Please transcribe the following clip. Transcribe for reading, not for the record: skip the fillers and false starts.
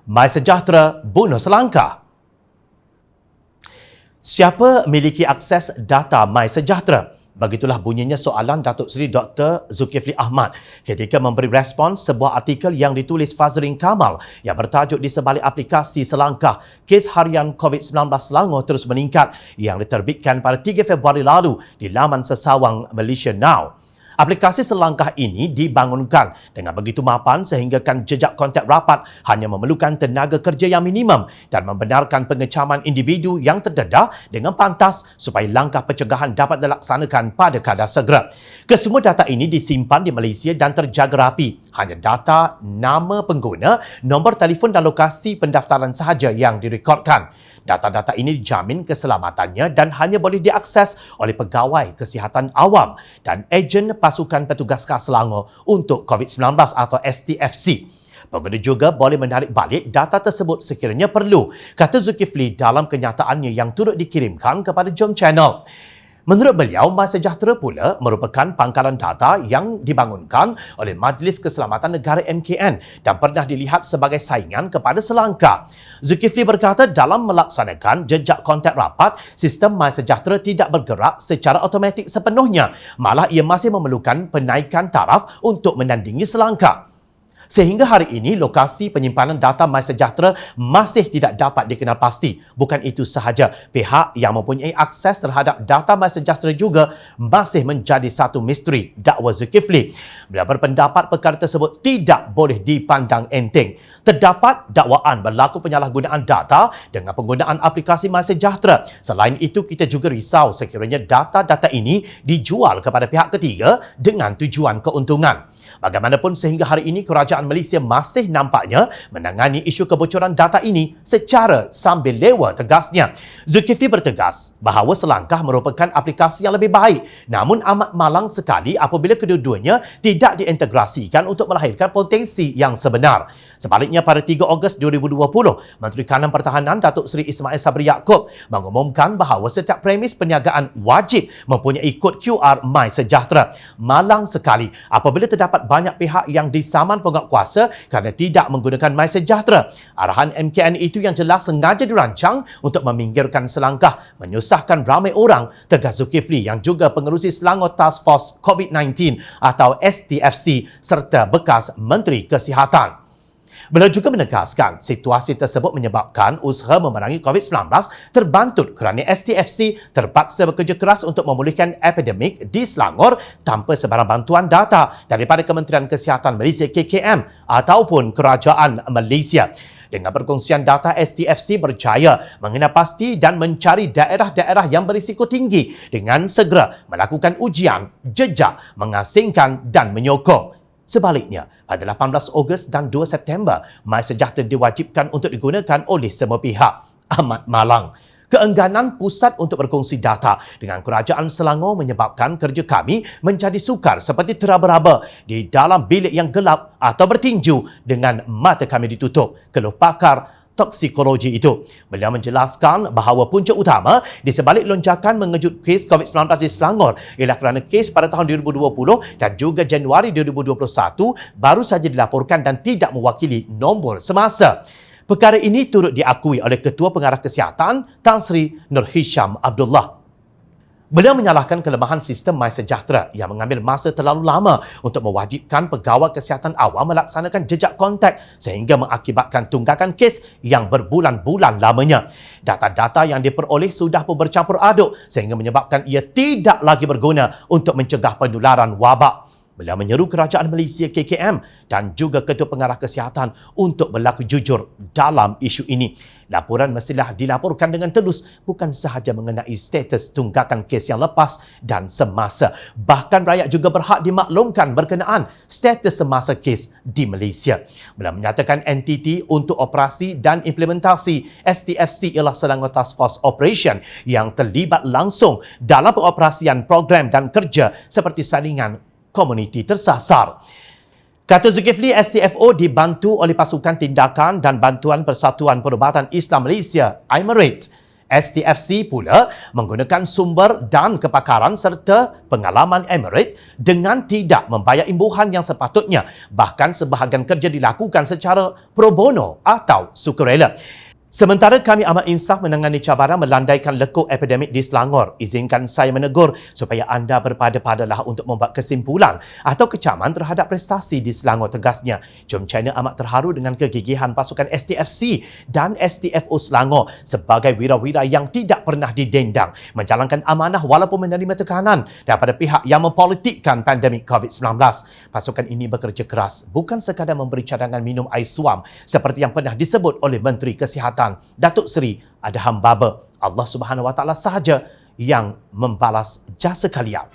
MySejahtera bunuh selangkah. Siapa miliki akses data MySejahtera? Begitulah bunyinya soalan Datuk Seri Dr. Zulkifli Ahmad ketika memberi respons sebuah artikel yang ditulis Fazrin Kamal yang bertajuk Di Sebalik Aplikasi Selangkah, Kes Harian COVID-19 Selangor terus meningkat yang diterbitkan pada 3 Februari lalu di laman sesawang Malaysia Now. Aplikasi Selangkah ini dibangunkan dengan begitu mapan sehinggakan jejak kontak rapat hanya memerlukan tenaga kerja yang minimum dan membenarkan pengecaman individu yang terdedah dengan pantas supaya langkah pencegahan dapat dilaksanakan pada kadar segera. Kesemua data ini disimpan di Malaysia dan terjaga rapi. Hanya data, nama pengguna, nombor telefon dan lokasi pendaftaran sahaja yang direkodkan. Data-data ini dijamin keselamatannya dan hanya boleh diakses oleh pegawai kesihatan awam dan ejen Pasukan Petugas Khas Selangor untuk COVID-19 atau STFC. Pengguna juga boleh menarik balik data tersebut sekiranya perlu, kata Zulkifli dalam kenyataannya yang turut dikirimkan kepada Jom Channel. Menurut beliau, MySejahtera pula merupakan pangkalan data yang dibangunkan oleh Majlis Keselamatan Negara MKN dan pernah dilihat sebagai saingan kepada Selangkah. Zulkifli berkata dalam melaksanakan jejak kontak rapat, sistem MySejahtera tidak bergerak secara automatik sepenuhnya. Malah ia masih memerlukan penaikan taraf untuk menandingi Selangkah. Sehingga hari ini, lokasi penyimpanan data MySejahtera masih tidak dapat dikenal pasti. Bukan itu sahaja, pihak yang mempunyai akses terhadap data MySejahtera juga masih menjadi satu misteri, dakwa Zulkifli. Beliau berpendapat perkara tersebut tidak boleh dipandang enteng. Terdapat dakwaan berlaku penyalahgunaan data dengan penggunaan aplikasi MySejahtera. Selain itu, kita juga risau sekiranya data-data ini dijual kepada pihak ketiga dengan tujuan keuntungan. Bagaimanapun sehingga hari ini kerajaan Malaysia masih nampaknya menangani isu kebocoran data ini secara sambil lewa, tegasnya. Zulkifli bertegas bahawa Selangkah merupakan aplikasi yang lebih baik, namun amat malang sekali apabila kedua-duanya tidak diintegrasikan untuk melahirkan potensi yang sebenar. Sebaliknya pada 3 Ogos 2020, Menteri Kanan Pertahanan Datuk Seri Ismail Sabri Yaakob mengumumkan bahawa setiap premis perniagaan wajib mempunyai kod QR MySejahtera. Malang sekali apabila terdapat banyak pihak yang disaman penguatkuasa kerana tidak menggunakan MySejahtera. Arahan MKN itu yang jelas sengaja dirancang untuk meminggirkan Selangkah, menyusahkan ramai orang, tegas Zulkifli yang juga pengerusi Selangor Task Force COVID-19 atau STFC serta bekas Menteri Kesihatan. Beliau juga menegaskan situasi tersebut menyebabkan usaha memerangi COVID-19 terbantut kerana STFC terpaksa bekerja keras untuk memulihkan epidemik di Selangor tanpa sebarang bantuan data daripada Kementerian Kesihatan Malaysia KKM ataupun Kerajaan Malaysia. Dengan perkongsian data, STFC berjaya mengenal pasti dan mencari daerah-daerah yang berisiko tinggi dengan segera melakukan ujian, jejak, mengasingkan dan menyokong. Sebaliknya, pada 18 Ogos dan 2 September, MySejahtera diwajibkan untuk digunakan oleh semua pihak. Amat malang. Keengganan pusat untuk berkongsi data dengan Kerajaan Selangor menyebabkan kerja kami menjadi sukar seperti teraba-raba di dalam bilik yang gelap atau bertinju dengan mata kami ditutup, keluh pakar toksikologi itu. Beliau menjelaskan bahawa punca utama di sebalik lonjakan mengejut kes COVID-19 di Selangor ialah kerana kes pada tahun 2020 dan juga Januari 2021 baru saja dilaporkan dan tidak mewakili nombor semasa. Perkara ini turut diakui oleh Ketua Pengarah Kesihatan Tan Sri Nur Hisham Abdullah. Beliau menyalahkan kelemahan sistem MySejahtera yang mengambil masa terlalu lama untuk mewajibkan pegawai kesihatan awam melaksanakan jejak kontak sehingga mengakibatkan tunggakan kes yang berbulan-bulan lamanya. Data-data yang diperoleh sudah pun bercampur aduk sehingga menyebabkan ia tidak lagi berguna untuk mencegah penularan wabak. Beliau menyeru Kerajaan Malaysia KKM dan juga Ketua Pengarah Kesihatan untuk berlaku jujur dalam isu ini. Laporan mestilah dilaporkan dengan telus bukan sahaja mengenai status tunggakan kes yang lepas dan semasa. Bahkan rakyat juga berhak dimaklumkan berkenaan status semasa kes di Malaysia. Beliau menyatakan entiti untuk operasi dan implementasi STFC ialah Selangor Task Force Operation yang terlibat langsung dalam pengoperasian program dan kerja seperti salingan komuniti tersasar. Kata Zulkifli, STFO dibantu oleh Pasukan Tindakan dan Bantuan Persatuan Perubatan Islam Malaysia, IMERIT. STFC pula menggunakan sumber dan kepakaran serta pengalaman Emirates dengan tidak membayar imbuhan yang sepatutnya. Bahkan sebahagian kerja dilakukan secara pro bono atau sukarela. Sementara kami amat insaf menangani cabaran melandaikan lekuk epidemik di Selangor. Izinkan saya menegur supaya anda berpada-padalah untuk membuat kesimpulan atau kecaman terhadap prestasi di Selangor, tegasnya. Jom China amat terharu dengan kegigihan pasukan STFC dan STFO Selangor sebagai wira-wira yang tidak pernah didendang, menjalankan amanah walaupun menerima tekanan daripada pihak yang mempolitikkan pandemik COVID-19. Pasukan ini bekerja keras, bukan sekadar memberi cadangan minum air suam seperti yang pernah disebut oleh Menteri Kesihatan Datuk Seri Adham Baba. Allah Subhanahu Wa Taala sahaja yang membalas jasa kalian.